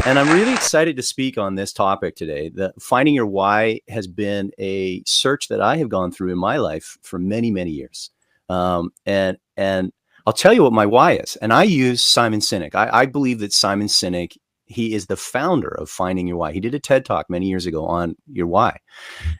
And I'm really excited to speak on this topic today. Finding your why has been a search that I have gone through in my life for many, many years. And I'll tell you what my why is. And I use Simon Sinek. I believe that Simon Sinek, he is the founder of Finding Your Why. He did a TED Talk many years ago on your why.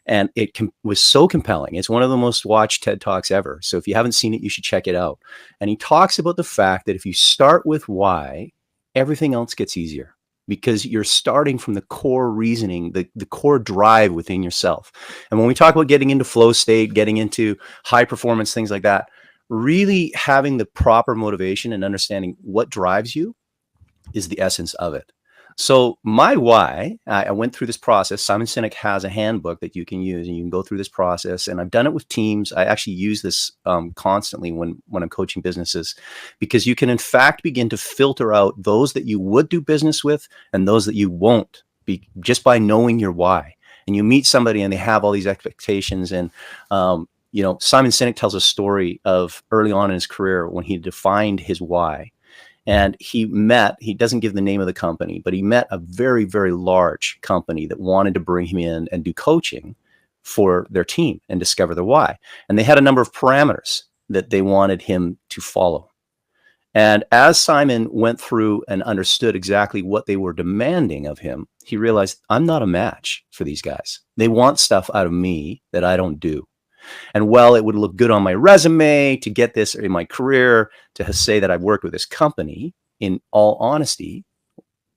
And it was so compelling. It's one of the most watched TED Talks ever. So if you haven't seen it, you should check it out. And he talks about the fact that if you start with why, everything else gets easier, because you're starting from the core reasoning, the core drive within yourself. And when we talk about getting into flow state, getting into high performance, things like that, really having the proper motivation and understanding what drives you is the essence of it. So my why, I went through this process. Simon Sinek has a handbook that you can use, and you can go through this process. And I've done it with teams. I actually use this constantly when I'm coaching businesses, because you can in fact begin to filter out those that you would do business with and those that you won't, just by knowing your why. And you meet somebody and they have all these expectations. And Simon Sinek tells a story of early on in his career when he defined his why. And he doesn't give the name of the company, but he met a very, very large company that wanted to bring him in and do coaching for their team and discover their why. And they had a number of parameters that they wanted him to follow. And as Simon went through and understood exactly what they were demanding of him, he realized, I'm not a match for these guys. They want stuff out of me that I don't do. And while it would look good on my resume to get this in my career, to say that I've worked with this company, in all honesty,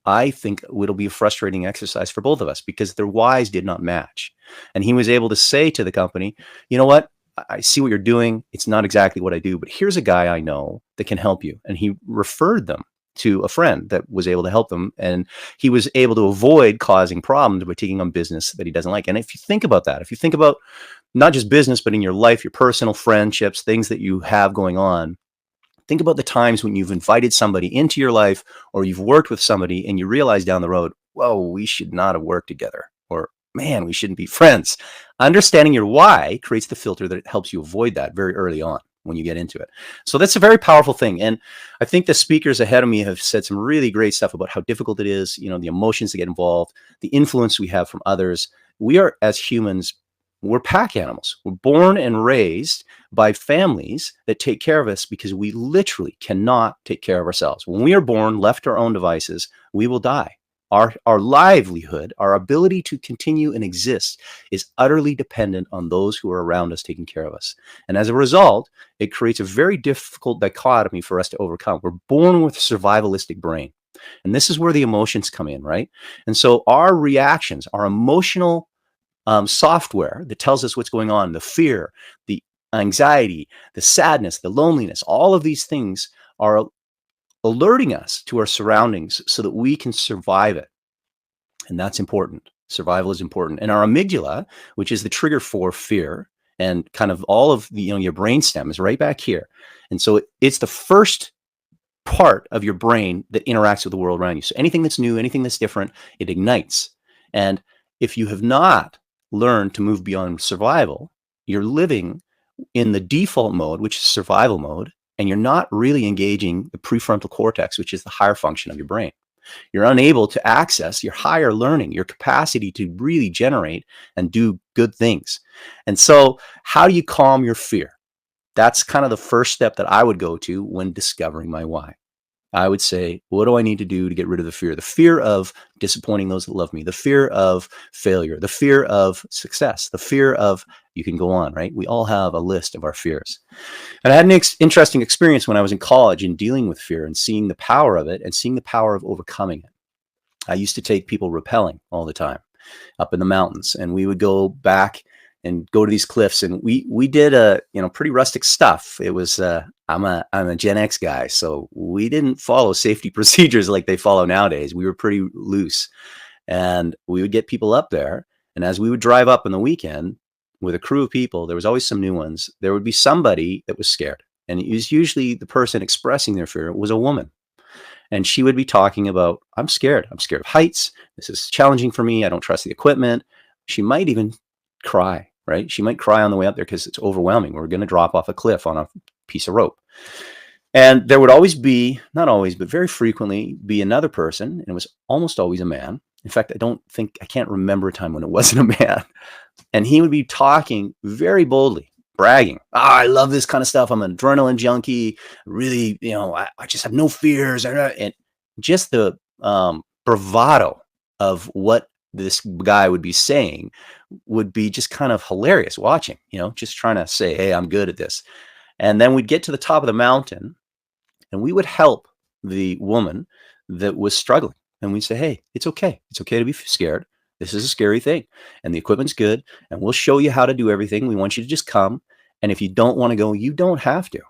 I think it'll be a frustrating exercise for both of us, because their whys did not match. And he was able to say to the company, you know what? I see what you're doing. It's not exactly what I do, but here's a guy I know that can help you. And he referred them to a friend that was able to help them. And he was able to avoid causing problems by taking on business that he doesn't like. And if you think about that, if you think about not just business, but in your life, your personal friendships, things that you have going on, think about the times when you've invited somebody into your life, or you've worked with somebody and you realize down the road, whoa, we should not have worked together, or man, we shouldn't be friends. Understanding your why creates the filter that helps you avoid that very early on when you get into it. So that's a very powerful thing. And I think the speakers ahead of me have said some really great stuff about how difficult it is, the emotions that get involved, the influence we have from others. We are, as humans, we're pack animals. We're born and raised by families that take care of us, because we literally cannot take care of ourselves. When we are born, left to our own devices, we will die. Our livelihood, our ability to continue and exist, is utterly dependent on those who are around us taking care of us. And as a result, it creates a very difficult dichotomy for us to overcome. We're born with a survivalistic brain. And this is where the emotions come in, right? And so our reactions, our emotional software that tells us what's going on, the fear, the anxiety, the sadness, the loneliness, all of these things are alerting us to our surroundings so that we can survive it. And that's important. Survival is important. And our amygdala, which is the trigger for fear, and kind of all of the, your brainstem is right back here. And so it's the first part of your brain that interacts with the world around you. So anything that's new, anything that's different, it ignites. And if you have not learned to move beyond survival, you're living in the default mode, which is survival mode, and you're not really engaging the prefrontal cortex, which is the higher function of your brain. You're unable to access your higher learning, your capacity to really generate and do good things. And so how do you calm your fear? That's kind of the first step that I would go to when discovering my why. I would say, what do I need to do to get rid of the fear? The fear of disappointing those that love me, the fear of failure, the fear of success, the fear of, you can go on, right? We all have a list of our fears. And I had an interesting experience when I was in college in dealing with fear and seeing the power of it and seeing the power of overcoming it. I used to take people rappelling all the time up in the mountains, and we would go back and go to these cliffs, and we did pretty rustic stuff. It was I'm a Gen X guy, so we didn't follow safety procedures like they follow nowadays. We were pretty loose, and we would get people up there, and as we would drive up on the weekend with a crew of people, there was always some new ones. There would be somebody that was scared, and it was usually the person expressing their fear was a woman. And she would be talking about, I'm scared of heights. This is challenging for me. I don't trust the equipment. She might even cry, right? She might cry on the way up there because it's overwhelming. We're going to drop off a cliff on a piece of rope. And there would always be, not always, but very frequently be another person, and it was almost always a man. In fact, I can't remember a time when it wasn't a man. And he would be talking very boldly, bragging. I love this kind of stuff. I'm an adrenaline junkie. Really, I just have no fears. And just the bravado of what this guy would be saying would be just kind of hilarious watching, just trying to say, hey, I'm good at this. And then we'd get to the top of the mountain and we would help the woman that was struggling. And we'd say, hey, it's okay. It's okay to be scared. This is a scary thing. And the equipment's good. And we'll show you how to do everything. We want you to just come. And if you don't want to go, you don't have to.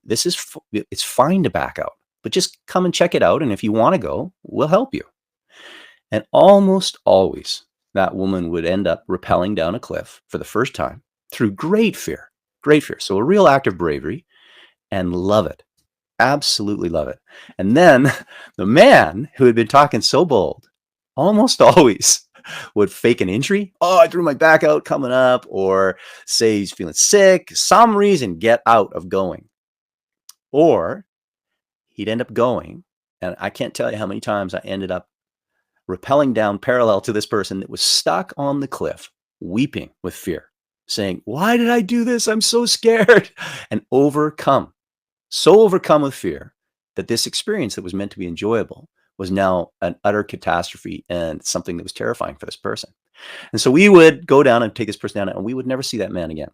It's fine to back out. But just come and check it out. And if you want to go, we'll help you. And almost always, that woman would end up rappelling down a cliff for the first time through great fear. Great fear. So a real act of bravery, and love it. Absolutely love it. And then the man who had been talking so bold almost always would fake an injury. Oh, I threw my back out coming up, or say he's feeling sick, some reason, get out of going. Or he'd end up going. And I can't tell you how many times I ended up rappelling down parallel to this person that was stuck on the cliff, weeping with fear, saying, why did I do this? I'm so scared. And so overcome with fear that this experience that was meant to be enjoyable was now an utter catastrophe and something that was terrifying for this person. And so we would go down and take this person down, and we would never see that man again.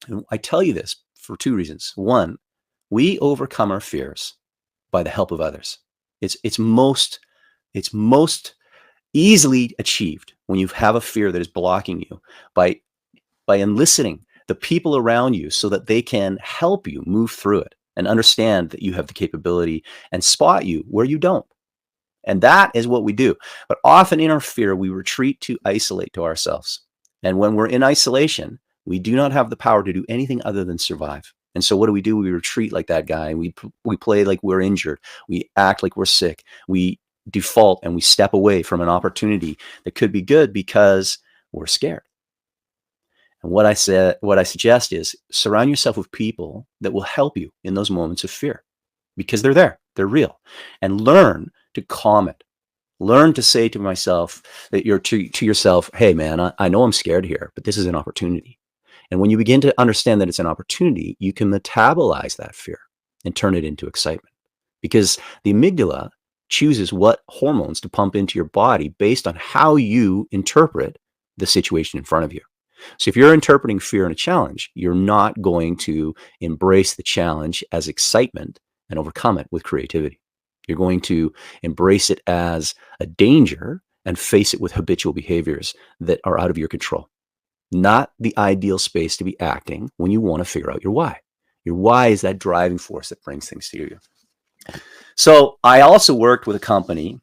And I tell you this for two reasons. One, we overcome our fears by the help of others. It's most easily achieved when you have a fear that is blocking you by enlisting the people around you so that they can help you move through it and understand that you have the capability and spot you where you don't. And that is what we do. But often in our fear, we retreat to isolate to ourselves. And when we're in isolation, we do not have the power to do anything other than survive. And so what do? We retreat like that guy. We play like we're injured. We act like we're sick. We default and we step away from an opportunity that could be good because we're scared. And what I suggest is surround yourself with people that will help you in those moments of fear, because they're there, they're real, and learn to calm it. Learn to say to yourself, hey man, I know I'm scared here, but this is an opportunity. And when you begin to understand that it's an opportunity, you can metabolize that fear and turn it into excitement, because the amygdala chooses what hormones to pump into your body based on how you interpret the situation in front of you. So if you're interpreting fear and a challenge, you're not going to embrace the challenge as excitement and overcome it with creativity. You're going to embrace it as a danger and face it with habitual behaviors that are out of your control. Not the ideal space to be acting when you want to figure out your why. Your why is that driving force that brings things to you. So I also worked with a company.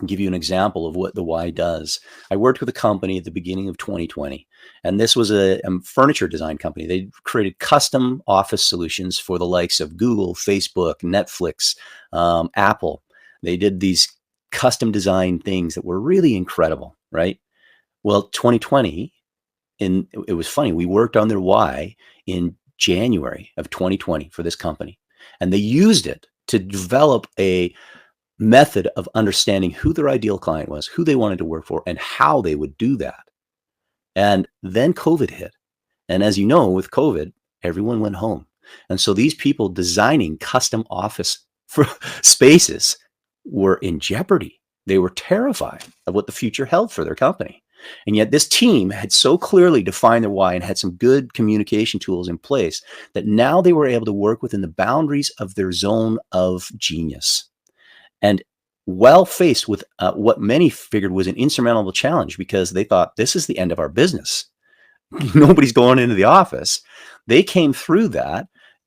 I'll give you an example of what the why does. I worked with a company at the beginning of 2020, and this was a furniture design company. They created custom office solutions for the likes of Google, Facebook, Netflix, Apple. They did these custom design things that were really incredible, right? Well, 2020, it was funny. We worked on their why in January of 2020 for this company, and they used it to develop a method of understanding who their ideal client was, who they wanted to work for, and how they would do that. And then COVID hit. And as you know, with COVID, everyone went home. And so these people designing custom office for spaces were in jeopardy. They were terrified of what the future held for their company. And yet this team had so clearly defined their why and had some good communication tools in place that now they were able to work within the boundaries of their zone of genius. And while faced with what many figured was an insurmountable challenge, because they thought, this is the end of our business. Nobody's going into the office. They came through that,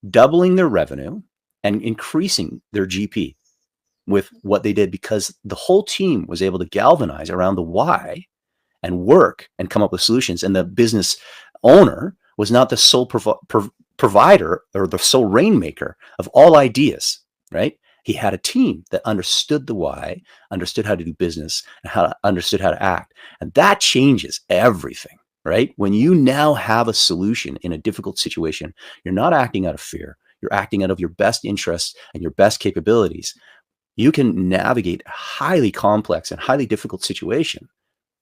doubling their revenue and increasing their GP with what they did, because the whole team was able to galvanize around the why and work and come up with solutions. And the business owner was not the sole provider or the sole rainmaker of all ideas, right? He had a team that understood the why, understood how to do business, and understood how to act. And that changes everything, right? When you now have a solution in a difficult situation, you're not acting out of fear. you're acting out of your best interests and your best capabilities, you can navigate a highly complex and highly difficult situation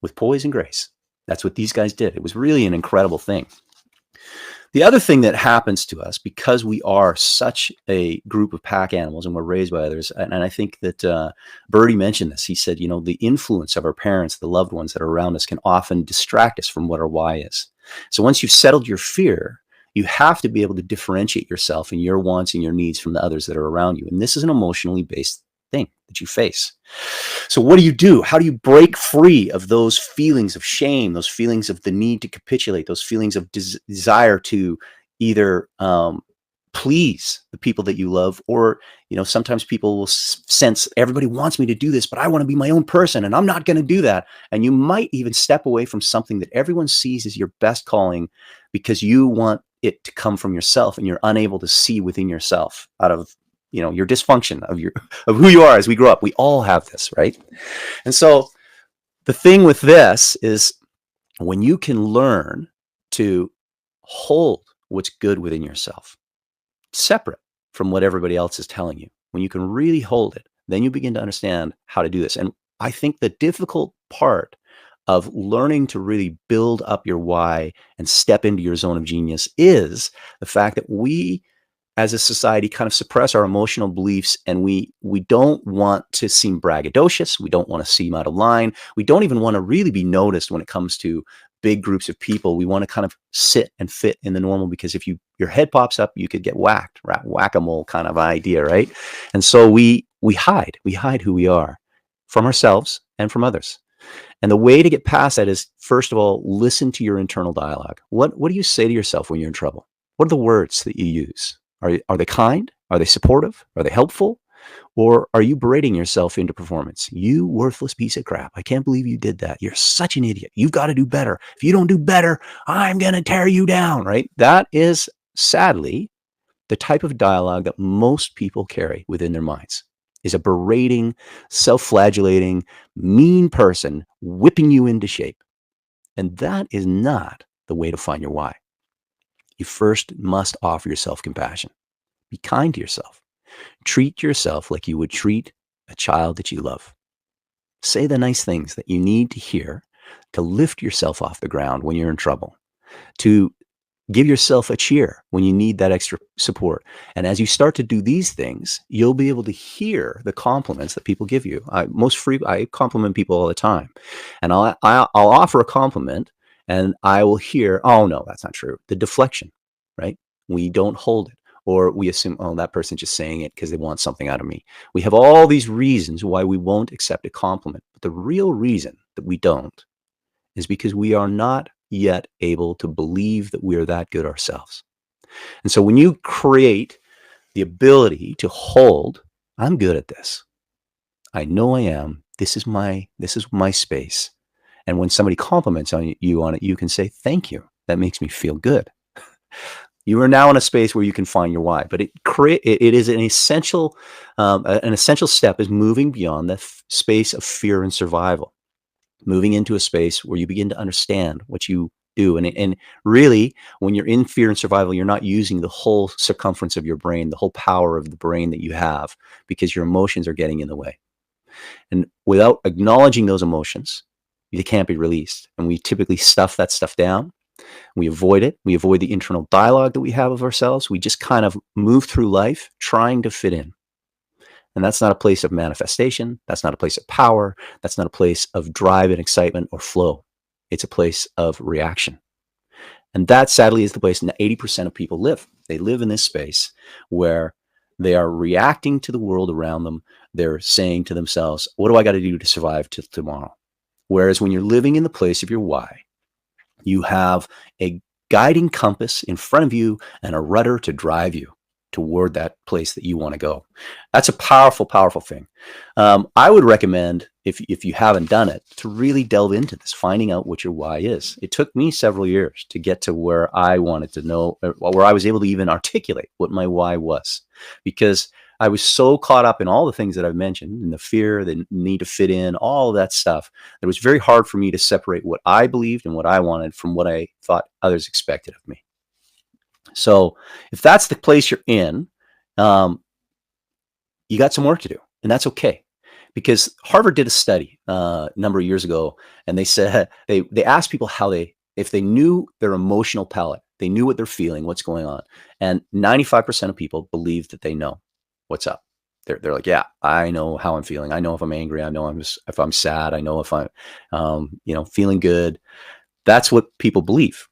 with poise and grace. That's what these guys did. It was really an incredible thing. The other thing that happens to us, because we are such a group of pack animals and we're raised by others, and I think that Birdie mentioned this. He said, the influence of our parents, the loved ones that are around us, can often distract us from what our why is. So once you've settled your fear, you have to be able to differentiate yourself and your wants and your needs from the others that are around you. And this is an emotionally based thing that you face. So what do? How do you break free of those feelings of shame, those feelings of the need to capitulate, those feelings of desire to either please the people that you love, or sometimes people will sense everybody wants me to do this, but I want to be my own person and I'm not going to do that. And you might even step away from something that everyone sees as your best calling because you want it to come from yourself, and you're unable to see within yourself out of your dysfunction of who you are as we grow up. We all have this, right? And so the thing with this is when you can learn to hold what's good within yourself, separate from what everybody else is telling you, when you can really hold it, then you begin to understand how to do this. And I think the difficult part of learning to really build up your why and step into your zone of genius is the fact that we as a society kind of suppress our emotional beliefs, and we don't want to seem braggadocious. We don't want to seem out of line. We don't even want to really be noticed when it comes to big groups of people. We want to kind of sit and fit in the normal, because if your head pops up, you could get whacked, whack-a-mole kind of idea, right? And so we hide who we are from ourselves and from others. And the way to get past that is, first of all, listen to your internal dialogue. What do you say to yourself when you're in trouble? What are the words that you use? Are they kind? Are they supportive? Are they helpful? Or are you berating yourself into performance? You worthless piece of crap. I can't believe you did that. You're such an idiot. You've got to do better. If you don't do better, I'm going to tear you down, right? That is, sadly, the type of dialogue that most people carry within their minds, is a berating, self-flagellating, mean person whipping you into shape. And that is not the way to find your why. You first must offer yourself compassion. Be kind to yourself. Treat yourself like you would treat a child that you love. Say the nice things that you need to hear to lift yourself off the ground when you're in trouble, to give yourself a cheer when you need that extra support. And as you start to do these things, you'll be able to hear the compliments that people give you. I compliment people all the time, and I'll offer a compliment, and I will hear, "Oh no, that's not true." The deflection, right? We don't hold it, or we assume, "Oh, that person's just saying it because they want something out of me." We have all these reasons why we won't accept a compliment, but the real reason that we don't is because we are not yet able to believe that we are that good ourselves. And so when you create the ability to hold, "I'm good at this. I know I am. This is my space." And when somebody compliments you on it, you can say, "Thank you. That makes me feel good." You are now in a space where you can find your why. But it is an essential step is moving beyond the space of fear and survival, moving into a space where you begin to understand what you do. And really, when you're in fear and survival, you're not using the whole circumference of your brain, the whole power of the brain that you have, because your emotions are getting in the way. And without acknowledging those emotions, they can't be released. And we typically stuff that stuff down. We avoid it. We avoid the internal dialogue that we have of ourselves. We just kind of move through life trying to fit in. And that's not a place of manifestation. That's not a place of power. That's not a place of drive and excitement or flow. It's a place of reaction. And that, sadly, is the place 80% of people live. They live in this space where they are reacting to the world around them. They're saying to themselves, "What do I got to do to survive till tomorrow?" Whereas when you're living in the place of your why, you have a guiding compass in front of you and a rudder to drive you toward that place that you want to go. That's a powerful, powerful thing. I would recommend, if you haven't done it, to really delve into this, finding out what your why is. It took me several years to get to where I wanted to know, where I was able to even articulate what my why was, because I was so caught up in all the things that I've mentioned, in the fear, the need to fit in, all of that stuff, that it was very hard for me to separate what I believed and what I wanted from what I thought others expected of me. So if that's the place you're in, um, you got some work to do, and that's okay. Because Harvard did a study a number of years ago, and they said they asked people how if they knew their emotional palette, they knew what they're feeling, what's going on, and 95% of people believe that they know what's up. They're like, yeah, I know how I'm feeling. I know if I'm angry. I know if I'm sad. I know if I'm, feeling good. That's what people believe.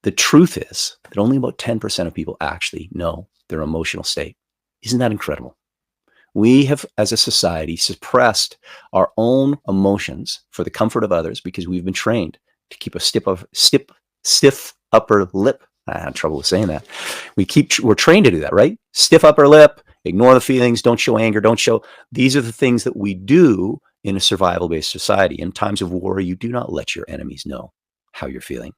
The truth is that only about 10% of people actually know their emotional state. Isn't that incredible? We have, as a society, suppressed our own emotions for the comfort of others because we've been trained to keep a stiff upper lip. I had trouble with saying that. We're trained to do that, right? Stiff upper lip, ignore the feelings, don't show anger, don't show. These are the things that we do in a survival-based society. In times of war, you do not let your enemies know how you're feeling.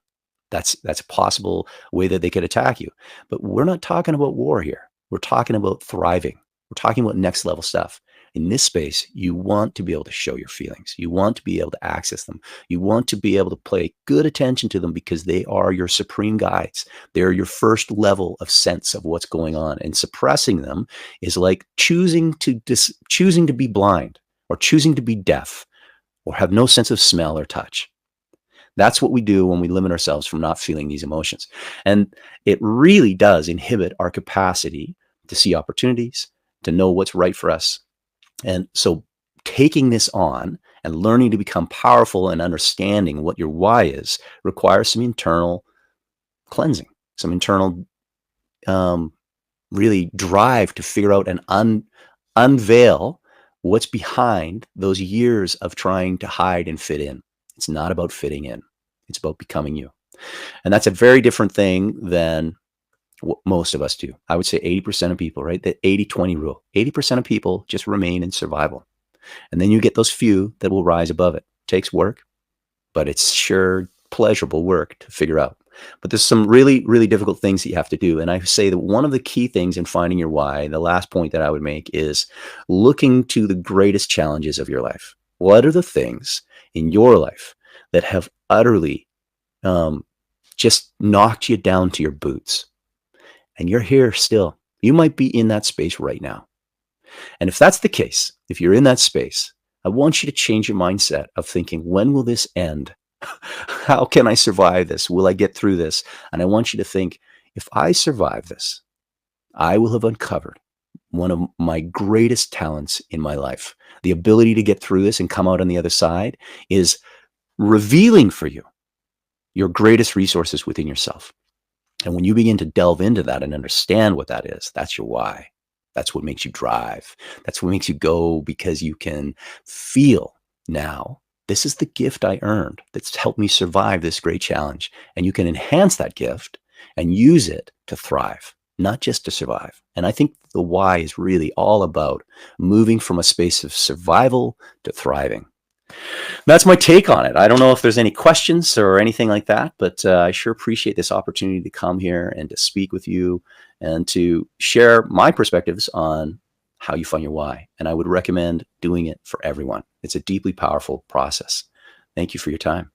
That's a possible way that they could attack you. But we're not talking about war here. We're talking about thriving. We're talking about next level stuff. In this space, you want to be able to show your feelings. You want to be able to access them. You want to be able to pay good attention to them because they are your supreme guides. They're your first level of sense of what's going on. And suppressing them is like choosing to be blind, or choosing to be deaf, or have no sense of smell or touch. That's what we do when we limit ourselves from not feeling these emotions. And it really does inhibit our capacity to see opportunities, to know what's right for us. And so taking this on and learning to become powerful and understanding what your why is requires some internal cleansing, some internal really drive to figure out and unveil what's behind those years of trying to hide and fit in. It's not about fitting in. It's about becoming you. And that's a very different thing than what most of us do. I would say 80% of people, right? The 80-20 rule. 80% of people just remain in survival. And then you get those few that will rise above it. It takes work, but it's sure pleasurable work to figure out. But there's some really, really difficult things that you have to do. And I say that one of the key things in finding your why, the last point that I would make, is looking to the greatest challenges of your life. What are the things in your life that have utterly just knocked you down to your boots? And you're here still. You might be in that space right now. And if that's the case, if you're in that space, I want you to change your mindset of thinking, when will this end? How can I survive this? Will I get through this? And I want you to think, if I survive this, I will have uncovered one of my greatest talents in my life. The ability to get through this and come out on the other side is revealing for you your greatest resources within yourself. And when you begin to delve into that and understand what that is, that's your why. That's what makes you drive. That's what makes you go, because you can feel now, this is the gift I earned that's helped me survive this great challenge. And you can enhance that gift and use it to thrive, not just to survive. And I think the why is really all about moving from a space of survival to thriving. That's my take on it. I don't know if there's any questions or anything like that, but I sure appreciate this opportunity to come here and to speak with you and to share my perspectives on how you find your why. And I would recommend doing it for everyone. It's a deeply powerful process. Thank you for your time.